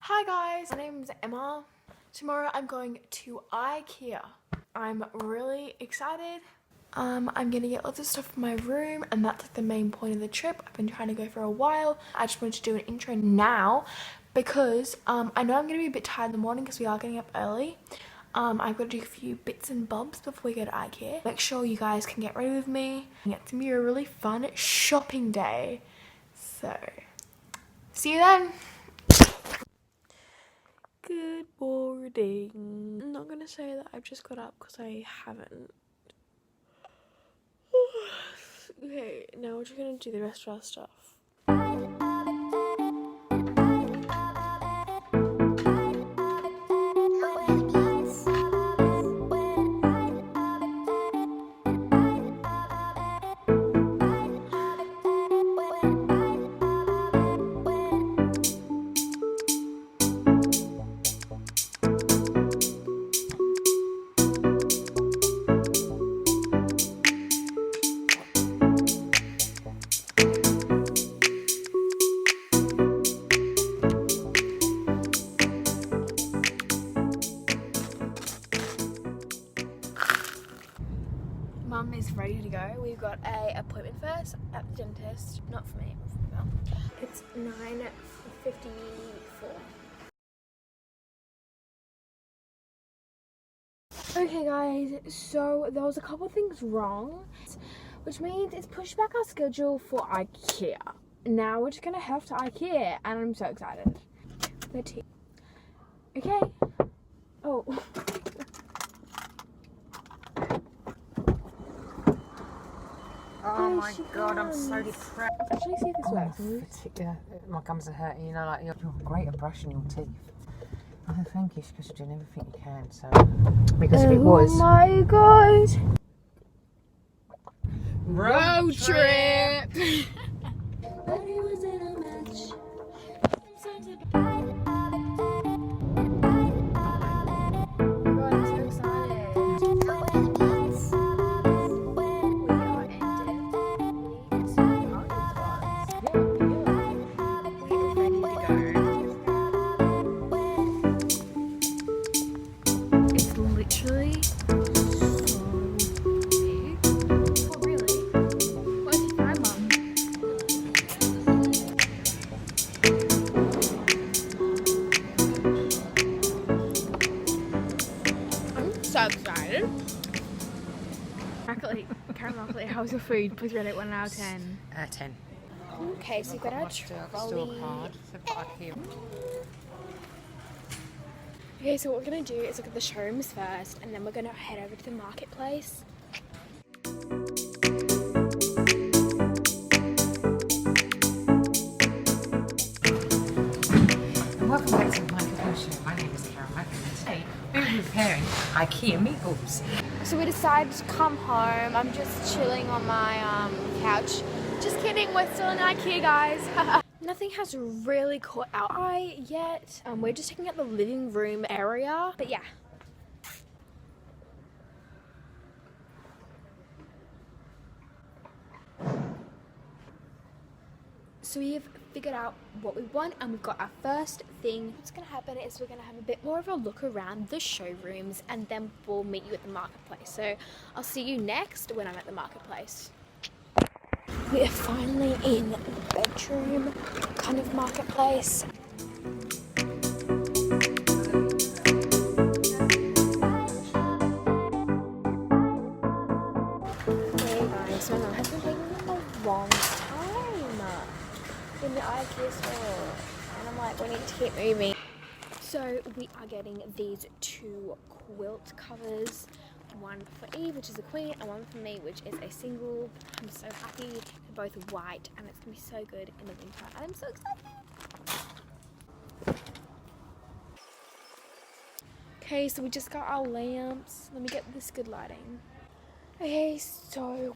Hi guys, my name's Emma. Tomorrow I'm going to IKEA. I'm really excited. I'm gonna get lots of stuff for my room, and that's like the main point of the trip. I've been trying to go for a while. I just wanted to do an intro now because I know I'm gonna be a bit tired in the morning because we are getting up early. I've got to do a few bits and bobs before we go to IKEA. Make sure you guys can get ready with me. It's gonna be a really fun shopping day. So, see you then. Good morning. I'm not gonna say that I've just got up because I haven't. Okay, now we're just gonna do the rest of our stuff. Mum is ready to go. We've got a appointment first at the dentist. Not for me, but for Mum. It's 9:54. Okay guys, so there was a couple of things wrong, which means it's pushed back our schedule for IKEA. Now we're just gonna head off to IKEA and I'm so excited. Okay. Oh. Oh my god, I'm so depressed. I'll actually see if this works. Yeah, my gums are hurting, you know, like you're great at brushing your teeth. I think it's because you're doing everything you can, so. Because if it was. Oh my god! Road trip! So excited. Karen, how's your food? Please rate it 1 out of 10. 10. Okay, so you've got our trolley. Okay, so what we're gonna do is look at the showrooms first, and then we're gonna head over to the marketplace. Welcome back to my show. My name is Karen, and today we're preparing IKEA meatballs. So we decided to come home. I'm just chilling on my couch. Just kidding, we're still in IKEA, guys. Nothing has really caught our eye yet. We're just checking out the living room area, but yeah. So we've figured out what we want, and we've got our first thing. What's going to happen is we're going to have a bit more of a look around the showrooms, and then we'll meet you at the marketplace. So I'll see you next when I'm at the marketplace. We are finally in the bedroom kind of marketplace. Hey guys, my mum has been taking a long time in the IKEA store, and I'm like, we need to keep moving. So we are getting these 2 quilt covers, one for Eve, which is a queen, and one for me, which is a single. I'm so happy. They're both white, and it's gonna be so good in the winter, and I'm so excited. Okay, so we just got our lamps. Let me get this good lighting. Okay, so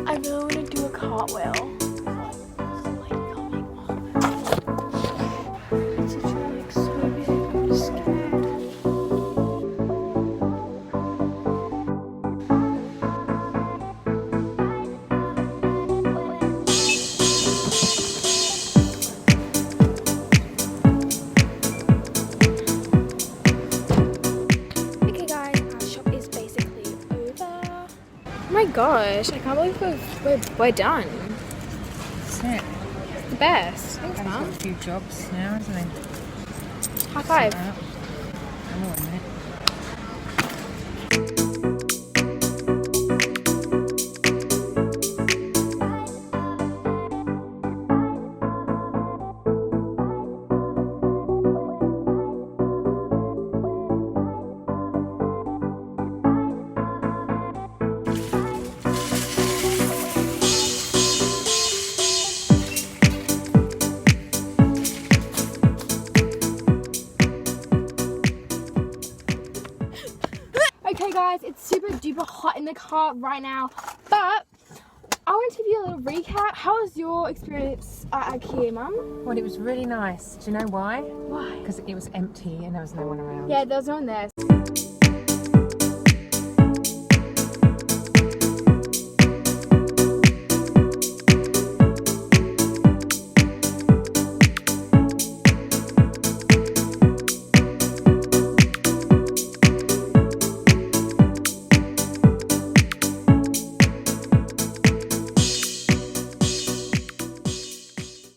I really want to do a cartwheel. It's literally like so big. I'm scared. Oh my gosh, I can't believe we're done. That's it. The best. Thanks, He's Mum. got a few jobs now, hasn't he? High five. I'm all in it. Okay guys, it's super duper hot in the car right now, but I want to give you a little recap. How was your experience at IKEA, Mum? Well, it was really nice. Do you know why? Why? Because it was empty and there was no one around. Yeah, there was no one there.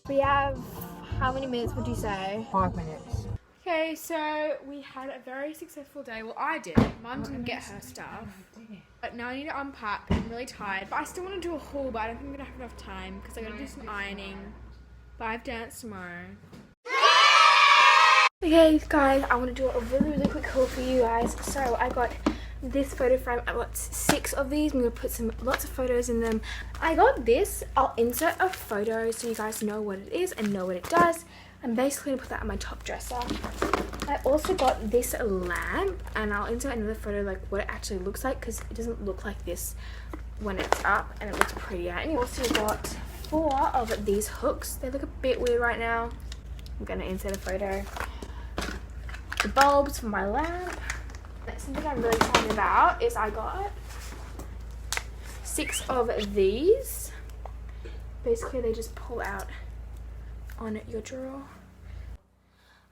We have, how many minutes would you say? 5 minutes. Okay, so we had a very successful day. Well, I did. Mum didn't get her stuff. But now I need to unpack. I'm really tired. But I still want to do a haul, but I don't think I'm going to have enough time because I got to do some ironing. But I have dance tomorrow. Okay, guys, I want to do a really quick haul for you guys. So I got this photo frame. I got 6 of these. I'm going to put lots of photos in them. I got this. I'll insert a photo so you guys know what it is and know what it does. I'm basically going to put that on my top dresser. I also got this lamp, and I'll insert another photo like what it actually looks like because it doesn't look like this when it's up, and it looks prettier. And you also got 4 of these hooks. They look a bit weird right now. I'm going to insert a photo. The bulbs for my lamp. Something I'm really excited about is I got 6 of these. Basically, they just pull out on your drawer.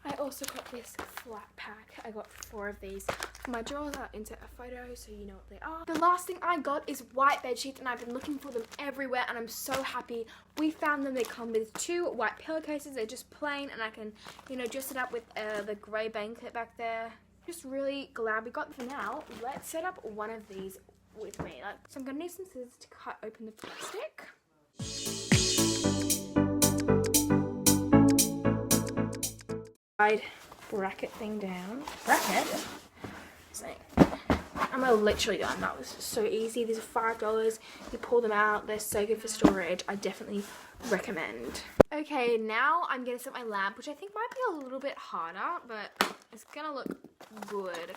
I also got this flat pack. I got 4 of these. For my drawers, I'll insert a photo so you know what they are. The last thing I got is white bed sheets, and I've been looking for them everywhere, and I'm so happy we found them. They come with 2 white pillowcases. They're just plain, and I can, you know, dress it up with the grey blanket back there. Just really glad we got them. Now, let's set up one of these with me. So I'm gonna need some scissors to cut open the plastic. Bracket thing down. Bracket? So, I'm literally done. That was so easy. These are $5. You pull them out. They're so good for storage. I definitely recommend. Okay, now I'm gonna set my lamp, which I think might be a little bit harder, but it's gonna look good.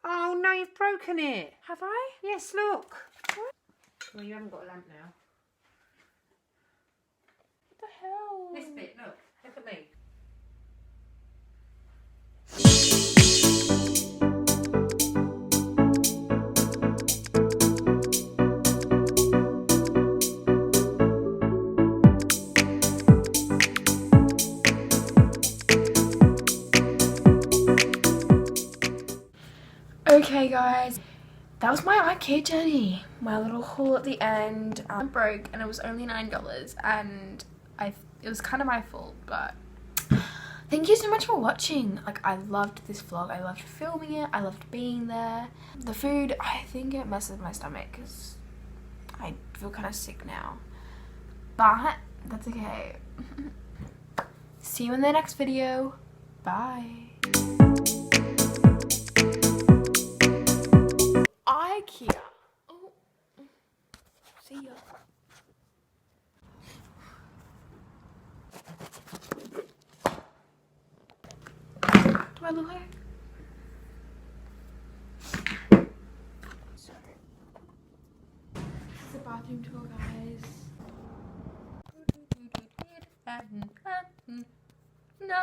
Oh no, you've broken it. Have I? Yes, look. What? Well, you haven't got a lamp now. What the hell? This bit, look. Look at me. Okay guys, that was my IKEA journey. My little haul at the end. I'm broke and it was only $9, and it was kind of my fault, but thank you so much for watching. Like, I loved this vlog. I loved filming it. I loved being there. The food, I think it messes with my stomach because I feel kind of sick now, but that's okay. See you in the next video. Bye. IKEA. Oh, see ya. Do I look like? Sorry. This is the bathroom tour, guys. No.